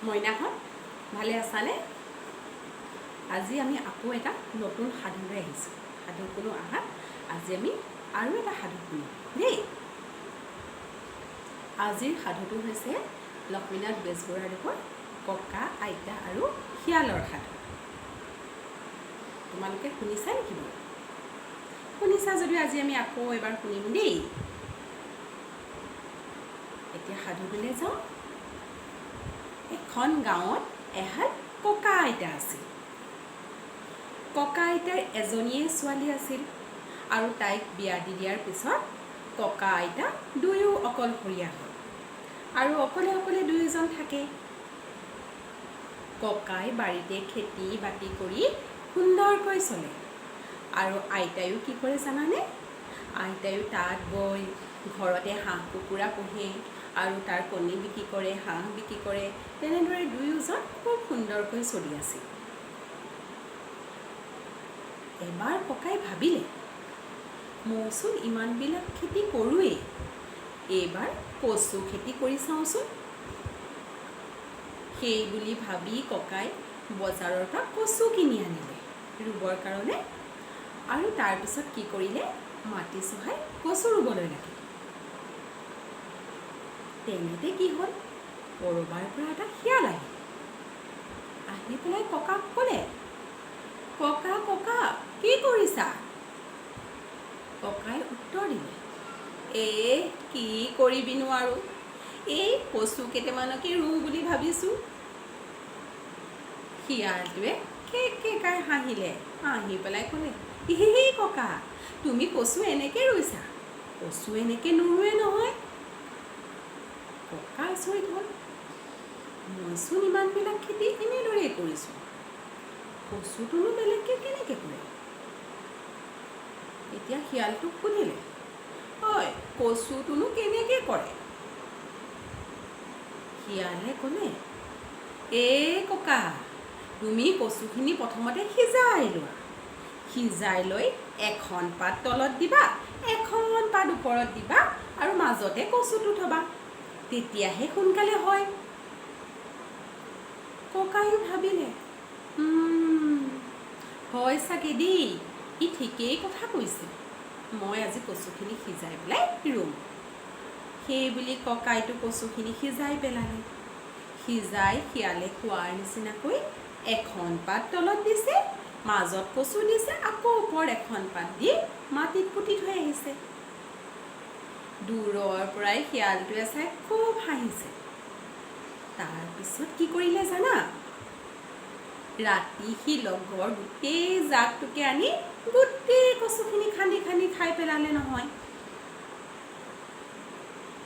মইনাহঁত ভালে আছানে? আজি আমি আকৌ এটা নতুন সাধুলৈ আহিছোঁ। সাধু কোনো আহাত আজি আমি আৰু এটা সাধু শুনিম দেই। আজিৰ সাধুটো হৈছে লক্ষ্মীনাথ বেজবৰুৱাদেৱৰ ককা আইতা আৰু শিয়ালৰ সাধু। তোমালোকে শুনিছা নেকি বাৰু? শুনিছা যদিও আজি আমি আকৌ এবাৰ শুনিম দেই। এতিয়া সাধুটোলৈ যাওঁ। এখন গাঁৱত এহাল ককা আইতা আছিল। ককা আইতাৰ এজনীয়ে ছোৱালী আছিল আৰু তাইক বিয়া দি দিয়াৰ পিছত ককা আইতা দুয়ো অকলশৰীয়া হ'ল আৰু অকলে অকলে দুয়োজন থাকে। ককাই বাৰীতে খেতি বাতি কৰি সুন্দৰকৈ চলে আৰু আইতায়ো কি কৰে জানানে? আইতায়ো তাঁত বয়, ঘৰতে হাঁহ কুকুৰা পোহে আৰু তাৰ কণী বিক্ৰী কৰে, হাঁহ বিক্ৰী কৰে। তেনেদৰে দুয়োজন খুব সুন্দৰকৈ চলি আছিল। এবাৰ ককাই ভাবিলে, মইচোন ইমানবিলাক খেতি কৰোঁৱেই, এইবাৰ কচু খেতি কৰি চাওঁচোন। সেই বুলি ভাবি ককাই বজাৰৰ পৰা কচু কিনি আনিলে ৰুবৰ কাৰণে আৰু তাৰপিছত কি কৰিলে, মাটি চহাই কচু ৰুবলৈ লাগিল। তেনেতে কি হ'ল, ক'ৰবাৰ পৰা এটা শিয়াল আহিল। আহি পেলাই ককাক ক'লে, ককা ককা কি কৰিছা? ককাই উত্তৰ দিলে, কি কৰিবিনো আৰু, এই কচু কেইটামানকে ৰুওঁ বুলি ভাবিছোঁ। শিয়ালটোৱে খেকাই হাঁহিলে, হাঁহি পেলাই ক'লে, ককা তুমি কচু এনেকৈ ৰুইছা, কচু এনেকৈ নোৰোৱে নহয়। ককা আচৰিত হ'ল, মইচোন ইমানবিলাক খেতি এনেদৰেই কৰিছোঁ, কচুটোনো বেলেগকৈ কেনেকৈ কৰে? এতিয়া শিয়ালটোক সুধিলে, হয় কচুটোনো কেনেকৈ কৰে? শিয়ালে ক'লে, ককা তুমি কচুখিনি প্ৰথমতে সিজাই লোৱা, সিজাই লৈ এখন পাত তলত দিবা, এখন পাত ওপৰত দিবা আৰু মাজতে কচুটো থবা, তেতিয়াহে সোনকালে হয়। ককায়ো ভাবিলে, হয় চাগে দেই, ই ঠিকেই কথা কৈছে, মই আজি কচুখিনি সিজাই পেলাই ৰুম। সেই বুলি ককাইটো কচুখিনি সিজাই পেলালে। সিজাই শিয়ালে খোৱাৰ নিচিনাকৈ এখন পাত তলত দিছে, মাজত কচু দিছে, আকৌ ওপৰত এখন পাত দি মাটিত পুতি থৈ আহিছে। দূৰৰ পৰাই শিয়ালটোৱে চাই খুব হাঁহিছে। তাৰপিছত কি কৰিলে জানা? ৰাতি সি লগৰ গোটেই জাকটোকে আনি গোটেই কচুখিনি খান্দি খান্দি খাই পেলালে নহয়।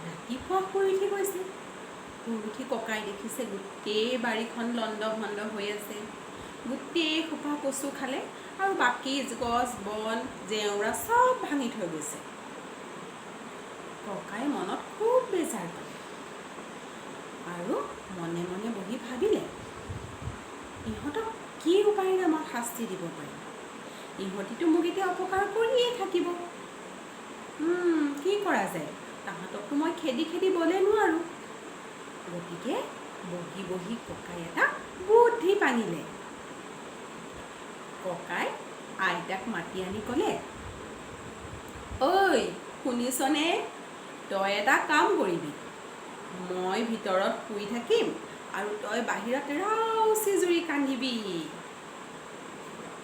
ৰাতিপুৱা শুই উঠি গৈছে, শুই উঠি ককাই দেখিছে গোটেই বাৰীখন লণ্ড ভণ্ড হৈ আছে, গোটেই সোপা কচু খালে আৰু বাকী গছ বন জেওৰা চব ভাঙি থৈ গৈছে। ককাই মনত খুব বেজাৰ পালে আৰু মনে মনে বহি ভাবিলে, ইহঁতক কি উপায়েৰে মই শাস্তি দিব পাৰিম? ইহঁতিতো মোক এতিয়া অপকাৰ কৰিয়েই থাকিব। কি কৰা যায়? তাহাঁতকতো মই খেদি বলে নোৱাৰোঁ। গতিকে বহি বহি ককাই এটা বুদ্ধি পানিলে। ককাই আইতাক মাতি আনি ক'লে, ঐ শুনিছনে, তই এটা কাম কৰিবি, মই ভিতৰত শুই থাকিম আৰু তই বাহিৰত ৰাউচি জুৰি কান্দিবি।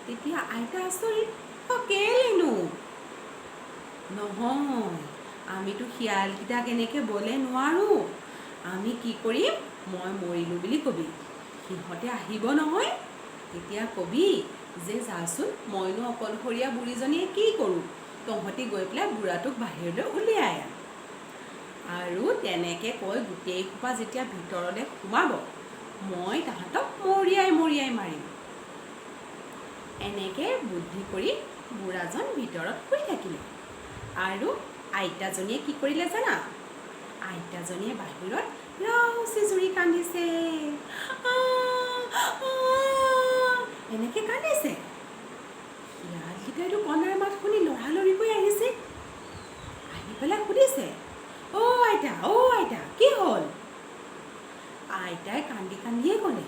তেতিয়া আইতা আচৰিত, কেলেনো? নহয়, আমিতো শিয়ালকেইটাক এনেকৈ বলে নোৱাৰোঁ, আমি কি কৰিম, মই মৰিলোঁ বুলি কবি, সিহঁতে আহিব নহয়, তেতিয়া কবি যে যাচোন মইনো অকলশৰীয়া বুঢ়ীজনীয়ে কি কৰোঁ, তহঁতি গৈ পেলাই বুঢ়াটোক বাহিৰলৈ উলিয়াই আন। আৰু তেনেকৈ কৈ গোটেই সোপা যেতিয়া ভিতৰলৈ সোমাব, মই তাহাঁতক মৰিয়াই মাৰিম। এনেকৈ বুদ্ধি কৰি বুঢ়াজন ভিতৰত শুই থাকিলে আৰু আইতাজনীয়ে কি কৰিলে জানা? আইতাজনীয়ে বাহিৰত ৰাউচি জুৰি কান্দিছে, এনেকৈ কান্দিছে। শিয়ালকেইটাইতো কণাৰ মাত শুনি লৰালৰিকৈ আহিছে, আহি পেলাই সুধিছে, অ' আইতা কি হ'ল? আইতাই কান্দি কান্দিয়ে ক'লে,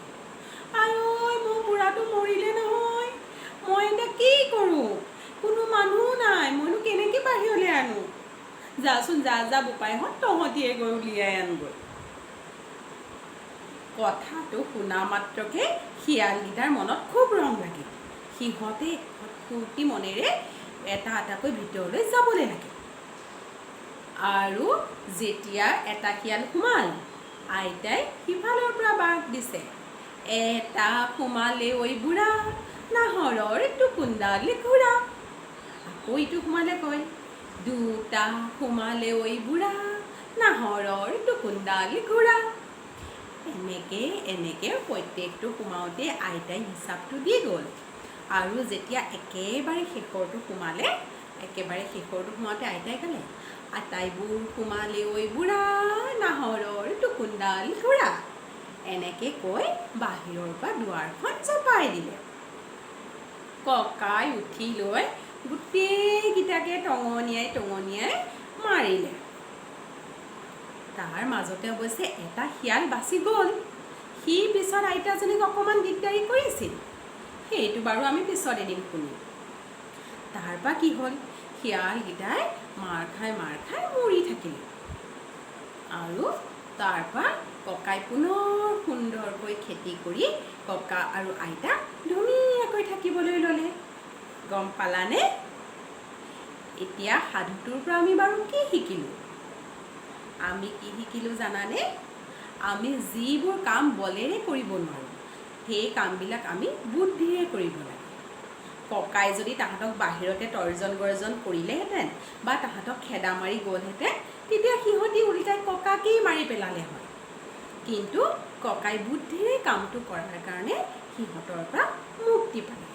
আই ঐ মোৰ বুঢ়াটো মৰিলে নহয়, মই এতিয়া কি কৰোঁ? কোনো মানুহ নাই, মইনো কেনেকৈ বাহিৰলৈ আনো? যাচোন যা বোপাইহঁত, তহঁতিয়ে গৈ উলিয়াই আনগৈ। কথাটো শুনা মাত্ৰকে শিয়ালকেইটাৰ মনত খুব ৰং লাগিল। সিহঁতে ফূৰ্তি মনেৰে এটা এটাকৈ ভিতৰলৈ যাবলৈ লাগে। আৰু যেতিয়া এটা শিয়াল সোমাল, আইতাই সিফালৰ পৰা বাঘ দিছে, এটা সোমালে ঐ বুঢ়া, নাহৰৰ টুকুন্দালি ঘোঁৰা। আকৌ ইটো সোমালে কয়, দুটা সোমালে ঐ বুঢ়া, নাহৰৰ টুকুন্দালি ঘোঁৰা। এনেকে প্ৰত্যেকটো সোমাওঁতে আইতাই হিচাপটো দি গ'ল। আৰু যেতিয়া একেবাৰে শেষৰটো সোমাওঁতে আইতাই ক'লে, আটাইবোৰ সোমালে ঐ বুঢ়া, নাহৰৰ টুকুন্দালি ঘোঁৰা। এনেকৈ কৈ বাহিৰৰ পৰা দুৱাৰখন চপাই দিলে। ককাই উঠি লৈ গোটেইকেইটাকে টঙনিয়াই মাৰিলে। তাৰ মাজতে অৱশ্যে এটা শিয়াল বাচি গ'ল। সি পিছত আইতাজনীক অকণমান দিগদাৰি কৰিছিল। সেইটো বাৰু আমি পিছত এদিন শুনিম। তাৰপৰা কি হ'ল, শিয়ালকেইটাই মাৰ খাই মৰি থাকিলে। আৰু তাৰপৰা ককাই পুনৰ সুন্দৰকৈ খেতি কৰি ককা আৰু আইতা ধুনীয়াকৈ থাকিবলৈ ল'লে। গম পালানে? এতিয়া সাধুটোৰ পৰা আমি বাৰু কি শিকিলোঁ? আমি কি শিকিলোঁ জানানে? আমি যিবোৰ কাম বলেৰে কৰিব নোৱাৰোঁ, সেই কামবিলাক আমি বুদ্ধিৰে কৰিব লাগে। ককাই যদি তাহাঁতক বাহিৰতে তৰ্জন গৰ্জন কৰিলেহেঁতেন বা তাহাঁতক খেদা মাৰি গ'লহেঁতেন, তেতিয়া সিহঁতি উল্টাই ককাকেই মাৰি পেলালে হয়। কিন্তু ককাই বুদ্ধিৰে কামটো কৰাৰ কাৰণে সিহঁতৰ পৰা মুক্তি পালে।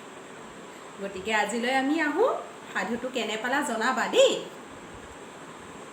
গতিকে আজিলৈ আমি আহোঁ। সাধুটো কেনে পালা জনাবা দেই।